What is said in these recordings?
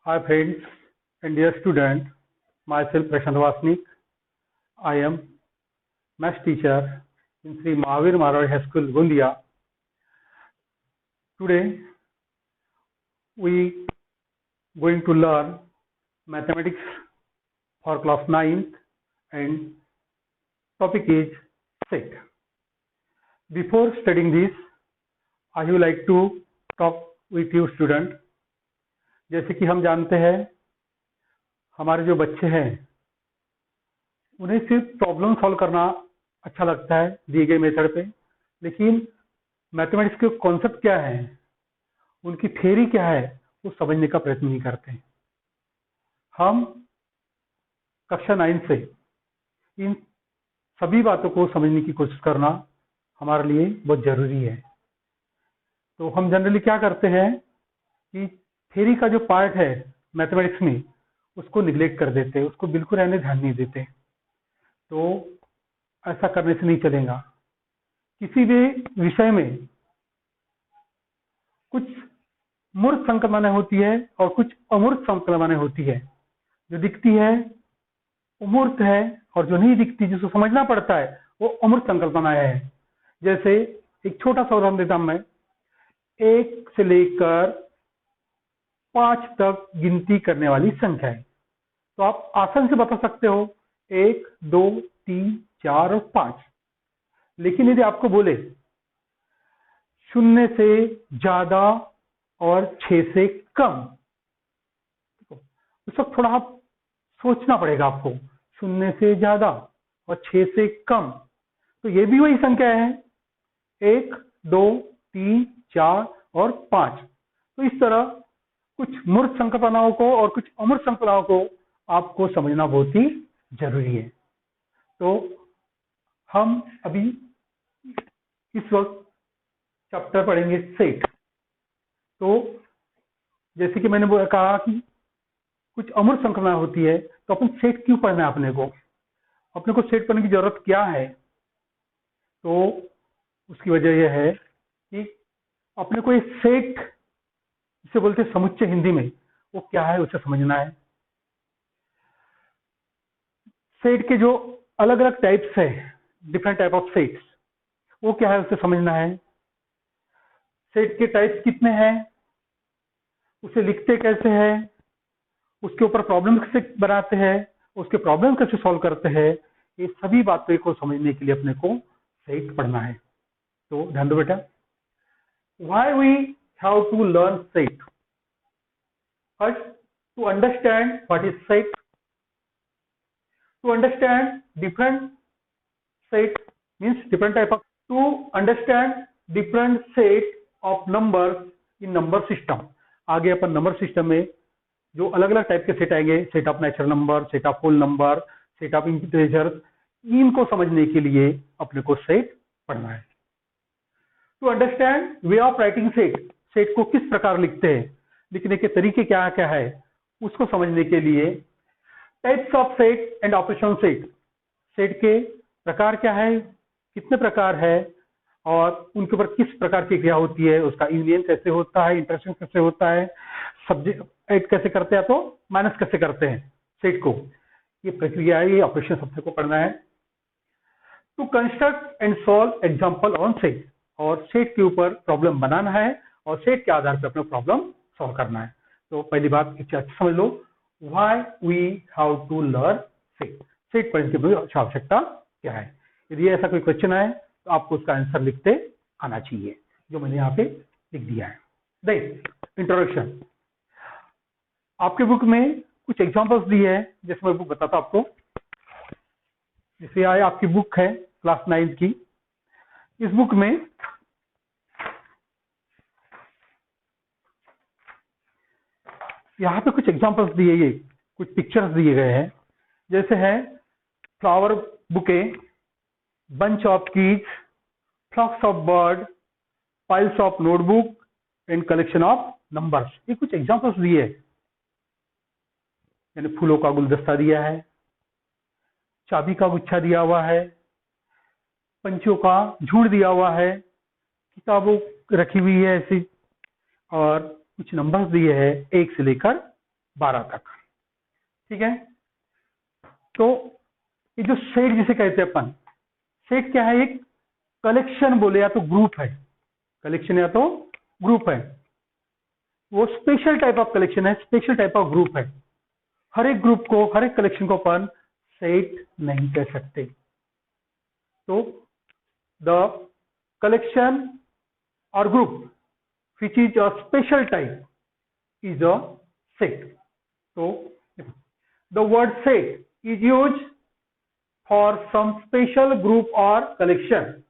Hi friends and dear student, myself Prashant Vasnik. I am math teacher in Sri Mahavir Marwadi High School, Gondia. Today we going to learn mathematics for class 9th and topic is set. Before studying this, I would like to talk with you student. जैसे कि हम जानते हैं हमारे जो बच्चे हैं उन्हें सिर्फ प्रॉब्लम सॉल्व करना अच्छा लगता है दिए गए मेथड पे, लेकिन मैथमेटिक्स के कॉन्सेप्ट क्या है, उनकी थ्योरी क्या है, वो समझने का प्रयत्न नहीं करते हैं। हम कक्षा 9 से इन सभी बातों को समझने की कोशिश करना हमारे लिए बहुत जरूरी है। तो हम जनरली क्या करते हैं कि थ्योरी का जो पार्ट है मैथमेटिक्स में उसको निगलेक्ट कर देते हैं, उसको बिल्कुल रहने ध्यान नहीं देते। तो ऐसा करने से नहीं चलेगा। किसी भी विषय में कुछ मूर्त संकल्पनाएं होती है और कुछ अमूर्त संकल्पनाएं होती है। जो दिखती है वो मूर्त है और जो नहीं दिखती, जिसको समझना पड़ता है, वो अमूर्त संकल्पनाएं है। जैसे एक छोटा सा उदाहरण देता हूं मैं, 1 से लेकर 5 तक गिनती करने वाली संख्या है। तो आप आसानी से बता सकते हो 1, 2, 3, 4 और 5। लेकिन यदि आपको बोले 0 से ज्यादा और 6 से कम, उस वक्त थोड़ा आप सोचना पड़ेगा आपको। 0 से ज्यादा और 6 से कम, तो ये भी वही संख्या है, 1, 2, 3, 4 और 5। तो इस तरह कुछ मूर्त संकल्पनाओं को और कुछ अमूर्त संकल्पनाओं को आपको समझना बहुत ही जरूरी है। तो हम अभी इस वक्त चैप्टर पढ़ेंगे सेट। तो जैसे कि मैंने कहा कि कुछ अमूर्त संकल्पना होती है, तो अपन सेट क्यों पढ़ना है? अपने को सेट पढ़ने की जरूरत क्या है? तो उसकी वजह यह है कि अपने को एक सेट, जिसे बोलते हैं समुच्चय हिंदी में, वो क्या है उसे समझना है। सेट के जो अलग अलग टाइप्स है, डिफरेंट टाइप ऑफ सेट्स, वो क्या है उसे समझना है। सेट के टाइप्स कितने हैं, उसे लिखते कैसे हैं, उसके ऊपर प्रॉब्लम कैसे बनाते हैं, उसके प्रॉब्लम कैसे सॉल्व करते हैं, ये सभी बातें को समझने के लिए अपने को सेट पढ़ना है। तो ध्यान दो बेटा, why we have to learn set. First, to understand what is set, to understand different set means different type of, to understand different set of numbers in number system। आगे अपन नंबर सिस्टम में जो अलग अलग type के set आएंगे, set of natural number, set of whole number, set of integers, इनको समझने के लिए अपने को सेट पढ़ना है। To understand way of writing set, set को किस प्रकार लिखते हैं, लिखने के तरीके क्या क्या है, उसको समझने के लिए types of set and operation set, set के प्रकार क्या है, कितने प्रकार है और उनके ऊपर किस प्रकार की क्रिया होती है, उसका यूनियन कैसे होता है, इंटरसेक्शन कैसे होता है, सब्जेक्ट ऐड कैसे करते हैं तो माइनस कैसे करते हैं सेट को, ये प्रक्रिया है, ये ऑपरेशन सबसे को पढ़ना है। To construct and solve example on set, और सेट के ऊपर प्रॉब्लम बनाना है और सेट के आधार पर अपना प्रॉब्लम सॉल्व करना है। तो पहली बात समझ लो, why we have to learn set, set पढ़ने की आवश्यकता क्या है। यदि ऐसा कोई क्वेश्चन आए तो आपको उसका आंसर लिखते आना चाहिए, जो मैंने यहाँ पे लिख दिया है। देन इंट्रोडक्शन, आपके बुक में कुछ एग्जांपल्स दिए हैं, जैसे मैं बुक बताता आपको। जैसे आपकी बुक है क्लास 9 की, इस बुक में यहाँ पे कुछ एग्जांपल्स दिए गए, कुछ पिक्चर्स दिए गए हैं। जैसे है flower bouquet, bunch of keys, flocks of bird, piles of notebook and collection of numbers, ये कुछ एग्जांपल्स दिए हैं। यानी फूलों का गुलदस्ता दिया है, चाबी का गुच्छा दिया हुआ है, पंछियों का झुंड दिया हुआ है, किताबों रखी हुई है ऐसी, और कुछ नंबर्स दिए हैं 1 से लेकर 12 तक। ठीक है, तो ये जो सेट जिसे कहते हैं अपन, सेट क्या है? एक कलेक्शन बोले या तो ग्रुप है, कलेक्शन या तो ग्रुप है, वो स्पेशल टाइप ऑफ कलेक्शन है, स्पेशल टाइप ऑफ ग्रुप है। हर एक ग्रुप को, हर एक कलेक्शन को अपन सेट नहीं कह सकते। तो द कलेक्शन और group which is a special type is a set. So the word set is used for some special group or collection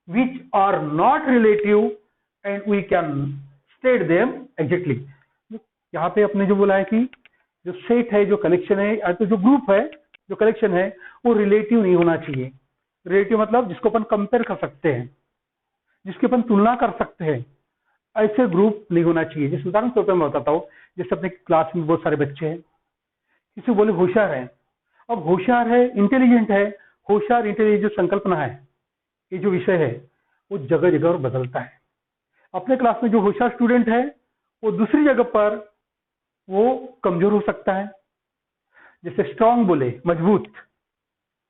which are not relative and we can state them exactly. यहाँ पे अपने जो बोला है कि जो set है, जो कलेक्शन है, या तो जो ग्रुप है, जो कलेक्शन है, वो रिलेटिव नहीं होना चाहिए। रिलेटिव मतलब जिसको अपन कंपेयर कर सकते हैं, जिसकी अपन तुलना कर सकते हैं, ऐसे ग्रुप नहीं होना चाहिए। जिस उदाहरण के तौर पर मैं बताता हूँ, जैसे अपने क्लास में बहुत सारे बच्चे हैं, किसी बोले होशियार है, अब होशियार है, इंटेलिजेंट है, होशियार इंटेलिजेंट जो संकल्पना है, ये जो विषय है, वो जगह जगह बदलता है। अपने क्लास में जो होशियार स्टूडेंट है, वो दूसरी जगह पर वो कमजोर हो सकता है। जैसे स्ट्रांग बोले, मजबूत,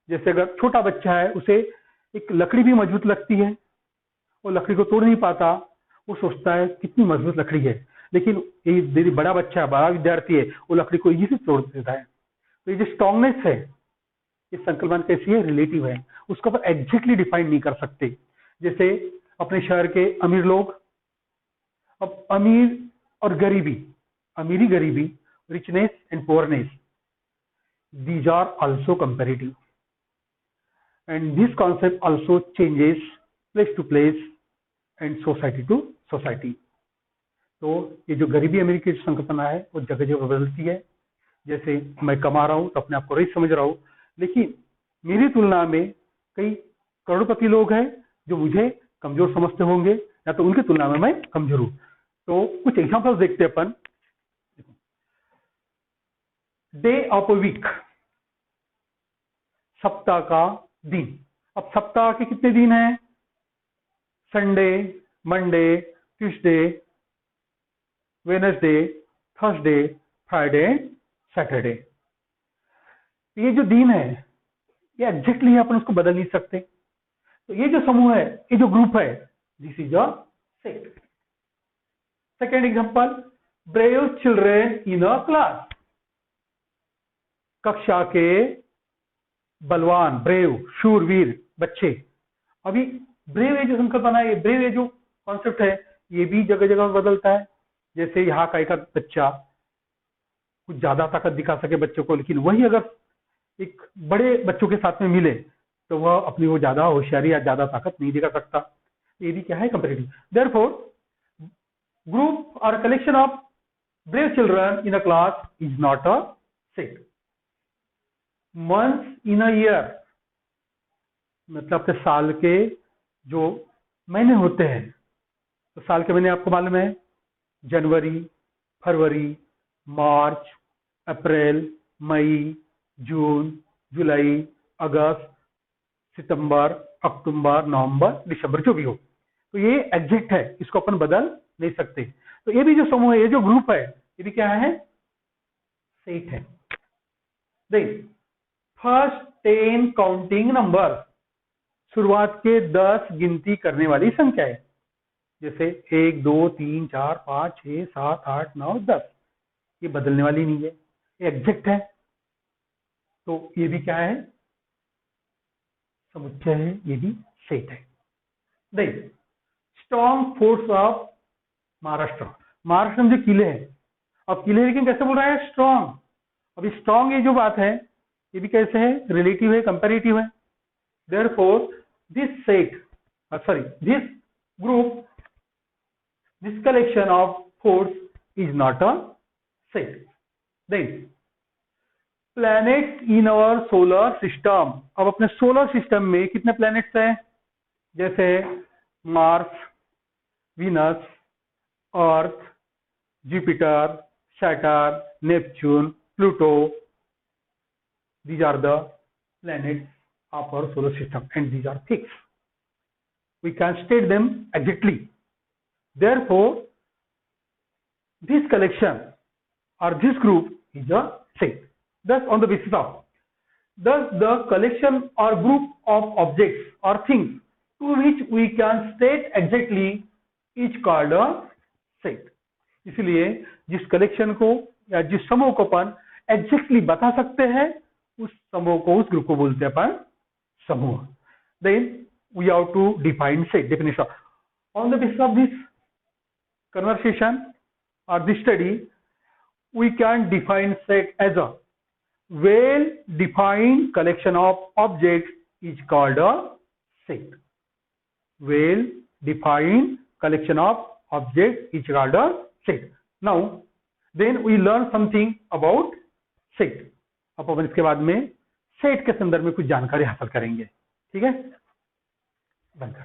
जैसे अगर छोटा बच्चा है, उसे एक लकड़ी भी मजबूत लगती है, वो लकड़ी को तोड़ नहीं पाता, वो सोचता है कितनी मजबूत लकड़ी है, लेकिन ये यदि बड़ा बच्चा है, बड़ा विद्यार्थी है, वो लकड़ी को इजी से तोड़ देता है। तो ये जो स्ट्रांगनेस है, ये संकल्पना कैसी है? रिलेटिव है, उसको अपन एग्जैक्टली डिफाइन नहीं कर सकते। जैसे अपने शहर के अमीर लोग, अब अमीर और गरीबी, अमीरी गरीबी, richness and poorness, these are also comparative and this concept also changes place to place and society to society. तो ये जो गरीबी अमीरी की संकल्पना है, वो जगह जगह बदलती है। जैसे मैं कमा रहा हूं तो अपने आप को रईस समझ रहा हूं, लेकिन मेरी तुलना में कई करोड़पति लोग हैं जो मुझे कमजोर समझते होंगे, या तो उनकी तुलना में मैं कमजोर हूं। तो कुछ एग्जांपल्स देखते हैं अपन। डे ऑफ अ वीक, सप्ताह का दिन। अब सप्ताह के कितने दिन हैं? Sunday, Monday, Tuesday, Wednesday, Thursday, Friday and Saturday. ये जो दिन है, ये एग्जैक्टली है, अपन उसको बदल नहीं सकते। तो ये जो समूह है, ये जो ग्रुप है, this is a set. Second example, brave children in a class. कक्षा के बलवान, ब्रेव, शूरवीर बच्चे। अभी ब्रेव ये जो संकल्पना है, ये ब्रेव ये जो कॉन्सेप्ट है, ये भी जगह जगह बदलता है। जैसे यहाँ का एक बच्चा कुछ ज्यादा ताकत दिखा सके बच्चों को, लेकिन वही अगर एक बड़े बच्चों के साथ में मिले तो वह अपनी वो ज्यादा होशियारी या ज्यादा ताकत नहीं दिखा सकता। ये भी क्या है? कंपेरेटिव। देयरफॉर ग्रुप और collection of brave children in a class is not a set. Months in a year मतलब अपने साल के जो महीने होते हैं, तो साल के महीने आपको मालूम है, जनवरी, फरवरी, मार्च, अप्रैल, मई, जून, जुलाई, अगस्त, सितंबर, अक्टूबर, नवंबर, दिसंबर, जो भी हो। तो ये एग्जैक्ट है, इसको अपन बदल नहीं सकते। तो ये भी जो समूह है, ये जो ग्रुप है, ये भी क्या है? सेट है। देख, फर्स्ट 10 काउंटिंग नंबर, शुरुआत के 10 गिनती करने वाली संख्या है। जैसे 1, 2, 3, 4, 5, 6, 7, 8, 9, 10, ये बदलने वाली नहीं है, ये एग्जैक्ट है। तो ये भी क्या है? समुच्चय है, ये भी सेट है। देख, strong force of Maharashtra. Maharashtra में जो किले हैं, अब किले लेकिन कैसे बोल रहा है? स्ट्रॉन्ग। अभी स्ट्रॉन्ग ये जो बात है, ये भी कैसे है? रिलेटिव है, कंपेरेटिव है। Therefore this set, sorry, this group, this collection of force is not a set. Then planets in our solar system. अब अपने सोलर सिस्टम में कितने प्लैनेट्स हैं? जैसे Mars, Venus, earth, Jupiter, Saturn, Neptune, Pluto. These are the planets of our solar system and these are fixed. We can state them exactly. Therefore, this collection or this group is a set. Thus, on the basis of, thus the collection or group of objects or things to which we can state exactly is called a set. इसलिए जिस collection को या जिस समूह को अपन exactly बता सकते हैं, उस समूह को, उस ग्रुप को बोलते हैं अपन समूह. Then we have to define set. Definition. On the basis of this conversation or this study, we can define set as a well-defined collection of objects is called a set. Well-defined collection of objects is called a set. Now, then we learn something about set. अब अपन इसके बाद में set के संदर्भ में कुछ जानकारी हासिल करेंगे. ठीक है, बंद कर.